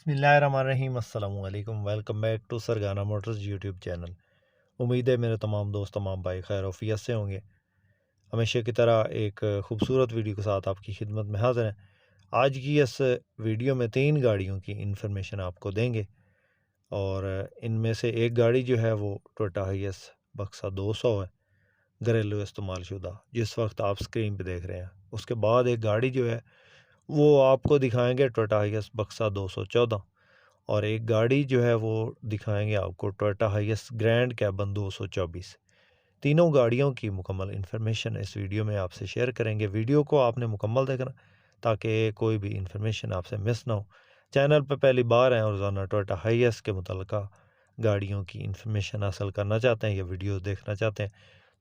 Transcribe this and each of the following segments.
बिस्मिल्लाहिर्रहमानिर्रहीम अस्सलाम वालेकुम। Welcome back to Sargana Motors YouTube channel. उम्मीद है मेरे तमाम दोस्त तमाम भाई खैर वफ़ियत से होंगे। हमेशा की तरह एक खूबसूरत वीडियो के साथ आपकी खिदमत में हाज़िर हैं। आज की इस वीडियो में 3 गाड़ियों की इन्फॉर्मेशन आपको देंगे और इनमें से एक गाड़ी जो है वो टोयोटा हाइएस बक्सा 200 है, घरेलू इस्तेमाल शुदा, जिस वक्त आप स्क्रीन पे देख रहे हैं। उसके बाद एक गाड़ी जो है वो आपको दिखाएंगे टोयोटा हाइएस बक्सा 214 और एक गाड़ी जो है वो दिखाएंगे आपको टोयोटा हाइएस ग्रैंड कैबन 224। तीनों गाड़ियों की मुकम्मल इन्फॉर्मेशन इस वीडियो में आपसे शेयर करेंगे। वीडियो को आपने मुकम्मल देखना ताकि कोई भी इन्फॉर्मेशन आपसे मिस ना हो। चैनल पर पहली बार हैं और रोज़ाना टोयोटा हाइएस के मुतल्लिका गाड़ियों की इन्फॉर्मेशन हासिल करना चाहते हैं या वीडियो देखना चाहते हैं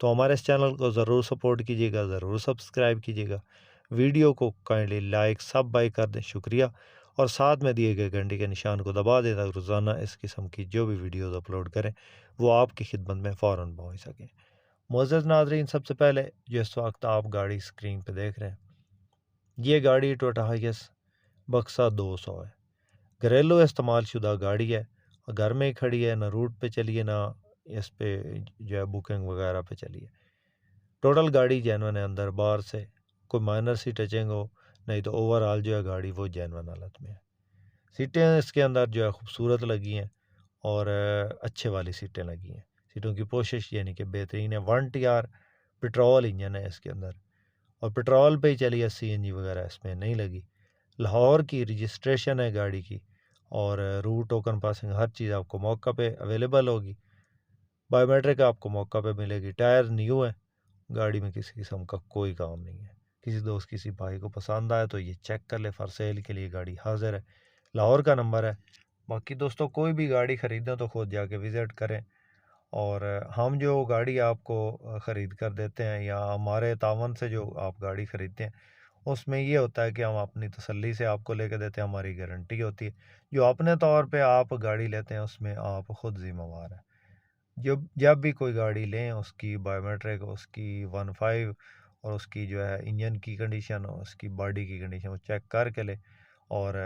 तो हमारे इस चैनल को ज़रूर सपोर्ट कीजिएगा, ज़रूर सब्सक्राइब कीजिएगा। वीडियो को काइंडली लाइक सब बाई कर दें, शुक्रिया। और साथ में दिए गए घंटे के निशान को दबा दें ताकि रोज़ाना इस किस्म की जो भी वीडियोज़ अपलोड करें वो आपकी खिदमत में फ़ौरन पहुँच सकें। मुअज़्ज़ज़ नाज़रीन, सबसे पहले जिस वक्त आप गाड़ी स्क्रीन पे देख रहे हैं, ये गाड़ी टोयोटा हाइएस बक्सा 200 है। घरेलू इस्तेमाल शुदा गाड़ी है, घर में ही खड़ी है, ना रूट पे चली है, ना इस पे जो है बुकिंग वगैरह पे चली है। टोटल गाड़ी जेन्युइन है, अंदर बाहर से कोई माइनर सी टचिंग हो, नहीं तो ओवरऑल जो है गाड़ी वो जेन्युइन हालत में है। सीटें इसके अंदर जो है खूबसूरत लगी हैं और अच्छे वाली सीटें लगी हैं। सीटों की पोशिश यानी कि बेहतरीन है। 1 TR पेट्रोल इंजन है इसके अंदर और पेट्रोल पे ही चली है, CNG वगैरह इसमें नहीं लगी। लाहौर की रजिस्ट्रेशन है गाड़ी की और रूट टोकन पासिंग हर चीज़ आपको मौका पे अवेलेबल होगी। बायोमेट्रिक आपको मौका पे मिलेगी। टायर न्यू है, गाड़ी में किसी किस्म का कोई काम नहीं है। किसी दोस्त किसी भाई को पसंद आए तो ये चेक कर ले, फॉर सेल के लिए गाड़ी हाजिर है। लाहौर का नंबर है। बाकी दोस्तों कोई भी गाड़ी ख़रीदें तो खुद जाके विज़िट करें और हम जो गाड़ी आपको ख़रीद कर देते हैं या हमारे तावन से जो आप गाड़ी ख़रीदते हैं उसमें ये होता है कि हम अपनी तसल्ली से आपको लेके देते हैं, हमारी गारंटी होती है। जो अपने तौर पे आप गाड़ी लेते हैं उसमें आप ख़ुद ज़िम्मेवार हैं। जब जब भी कोई गाड़ी लें उसकी बायोमेट्रिक, उसकी 15 और उसकी जो है इंजन की कंडीशन और उसकी बॉडी की कंडीशन वो चेक करके लें और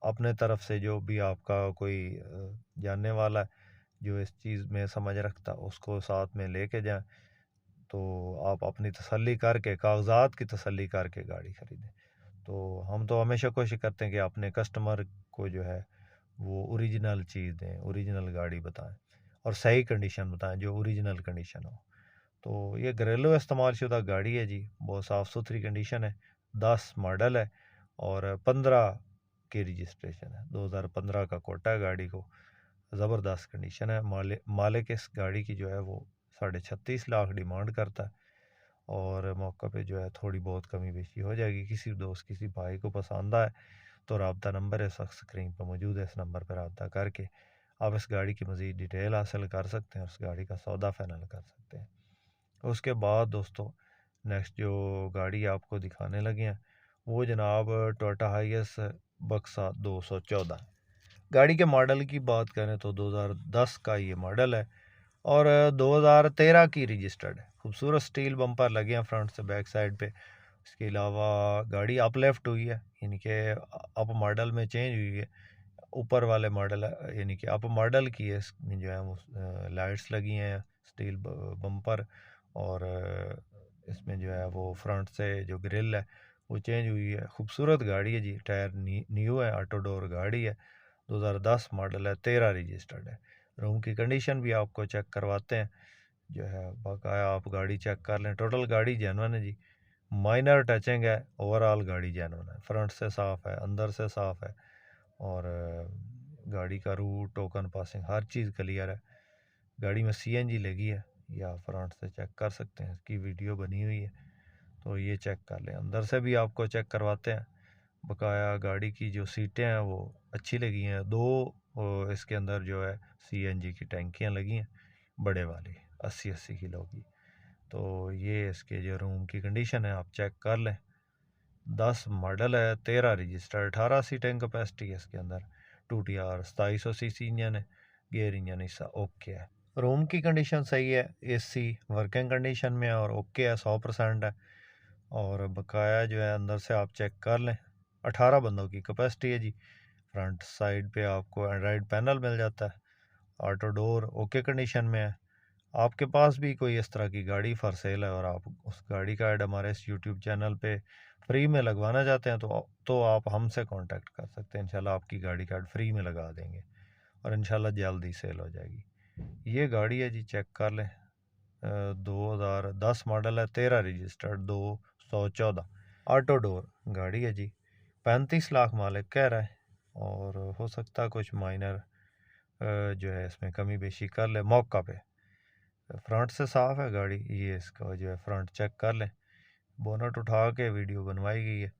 अपने तरफ से जो भी आपका कोई जानने वाला है जो इस चीज़ में समझ रखता उसको साथ में लेके जाएं तो आप अपनी तसल्ली करके, कागजात की तसल्ली करके गाड़ी ख़रीदें। तो हम तो हमेशा कोशिश करते हैं कि अपने कस्टमर को जो है वो ओरिजिनल चीज़ दें, ओरिजिनल गाड़ी बताएं और सही कंडीशन बताएं, जो ओरिजिनल कंडीशन हो। तो ये घरेलू इस्तेमाल शुदा गाड़ी है जी, बहुत साफ़ सुथरी कंडीशन है। 10 मॉडल है और 15 की रजिस्ट्रेशन है। 2015 का कोटा है गाड़ी को। ज़बरदस्त कंडीशन है। मालिक इस गाड़ी की जो है वो 36.5 लाख डिमांड करता है और मौका पे जो है थोड़ी बहुत कमी बेशी हो जाएगी। किसी दोस्त किसी भाई को पसंद आए तो राब्ता नंबर इस वक्त स्क्रीन पर मौजूद है, इस नंबर पर राब्ता करके आप इस गाड़ी की मज़ीद डिटेल हासिल कर सकते हैं और उस गाड़ी का सौदा फाइनल कर सकते हैं। उसके बाद दोस्तों नेक्स्ट जो गाड़ी आपको दिखाने लगे हैं वो जनाब टोयोटा हाइएस बक्सा 214। गाड़ी के मॉडल की बात करें तो 2010 का ये मॉडल है और 2013 की रजिस्टर्ड है। खूबसूरत स्टील बम्पर लगे हैं फ्रंट से बैक साइड पे। इसके अलावा गाड़ी अप लेफ्ट हुई है, यानी कि अप मॉडल में चेंज हुई है। ऊपर वाले मॉडल यानी कि अप मॉडल की है, इसमें जो है वो लाइट्स लगी हैं, स्टील बम्पर और इसमें जो है वो फ्रंट से जो ग्रिल है वो चेंज हुई है। खूबसूरत गाड़ी है जी। टायर न्यू है, ऑटो डोर गाड़ी है, 2010 मॉडल है, 13 रजिस्टर्ड है। रूम की कंडीशन भी आपको चेक करवाते हैं, जो है बाकाया आप गाड़ी चेक कर लें। टोटल गाड़ी जेन्युइन है जी, माइनर टचिंग है, ओवरऑल गाड़ी जेन्युइन है। फ्रंट से साफ़ है, अंदर से साफ़ है और गाड़ी का रूट टोकन पासिंग हर चीज़ क्लियर है। गाड़ी में CNG लगी है, या फ्रंट से चेक कर सकते हैं, इसकी वीडियो बनी हुई है तो ये चेक कर लें। अंदर से भी आपको चेक करवाते हैं। बकाया गाड़ी की जो सीटें हैं वो अच्छी लगी हैं। 2 इसके अंदर जो है CNG की टैंकियाँ लगी हैं, बड़े वाली 80-80 किलो की। तो ये इसके जो रूम की कंडीशन है आप चेक कर लें। 10 मॉडल है, 13 रजिस्टर्ड, 18 सीटें कैपेसिटी है इसके अंदर। 2TR 2700 cc इंजन है, गेयर इंजन हिस्सा ओके है। रूम की कंडीशन सही है, AC वर्किंग कंडीशन में और ओके है, 100% है। और बकाया जो है अंदर से आप चेक कर लें। 18 बंदों की कैपेसिटी है जी। फ्रंट साइड पे आपको एंड्रॉयड पैनल मिल जाता है, ऑटो डोर ओके कंडीशन में है। आपके पास भी कोई इस तरह की गाड़ी फॉर सेल है और आप उस गाड़ी का ऐड हमारे इस यूट्यूब चैनल पे फ्री में लगवाना चाहते हैं तो आप हमसे कांटेक्ट कर सकते हैं। इंशाल्लाह आपकी गाड़ी का ऐड फ्री में लगा देंगे और इंशाल्लाह जल्दी सेल हो जाएगी। ये गाड़ी है जी, चेक कर लें। 2010 मॉडल है, 13 रजिस्टर्ड, 214 ऑटो डोर गाड़ी है जी। 35 लाख मालिक कह रहा है और हो सकता है कुछ माइनर जो है इसमें कमी बेशी कर ले मौका पे। फ्रंट से साफ़ है गाड़ी, ये इसका जो है फ्रंट चेक कर लें। बोनट उठा के वीडियो बनवाई गई है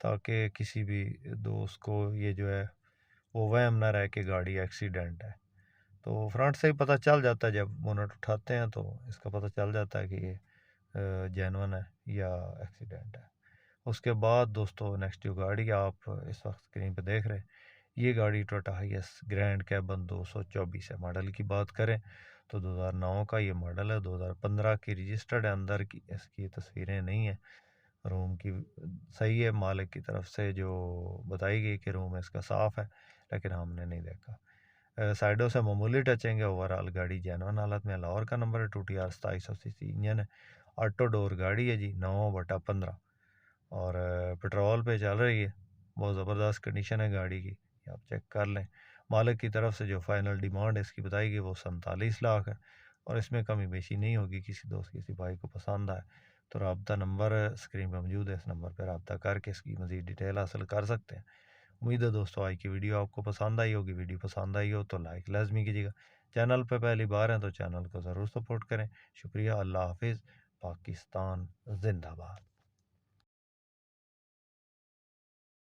ताकि किसी भी दोस्त को ये जो है वो वहम ना रहे कि गाड़ी एक्सीडेंट है। तो फ्रंट से ही पता चल जाता है, जब बोनट उठाते हैं तो इसका पता चल जाता है कि ये जेन्युइन है या एक्सीडेंट है। उसके बाद दोस्तों नेक्स्ट जो गाड़ी आप इस वक्त स्क्रीन पर देख रहे हैं, ये गाड़ी टोयोटा हाईएस ग्रैंड कैबन 224 है। मॉडल की बात करें तो 2009 का ये मॉडल है, 2015 की रजिस्टर्ड है। अंदर की इसकी तस्वीरें नहीं है, रूम की सही है, मालिक की तरफ से जो बताई गई कि रूम इसका साफ़ है, लेकिन हमने नहीं देखा। साइडों से मामूली टचेंगे, ओवरऑल गाड़ी जेनवन हालत में। लाहौर का नंबर है, 2TR 2700 सीसी इंजन है, ऑटो डोर गाड़ी है जी, 9/15 और पेट्रोल पे चल रही है। बहुत ज़बरदस्त कंडीशन है गाड़ी की, आप चेक कर लें। मालिक की तरफ से जो फाइनल डिमांड है इसकी बताई गई वो 47 लाख है और इसमें कमी बेशी नहीं होगी। किसी दोस्त किसी भाई को पसंद आए तो रब्ता नंबर स्क्रीन पर मौजूद है, इस नंबर पर रब्ता करके इसकी मज़ीद डिटेल हासिल कर सकते हैं। उम्मीद है दोस्तों आज की वीडियो आपको पसंद आई होगी। वीडियो पसंद आई हो तो लाइक लाजमी कीजिएगा। चैनल पर पहली बार हैं तो चैनल को ज़रूर सपोर्ट करें। शुक्रिया, अल्लाह हाफिज़, पाकिस्तान जिंदाबाद।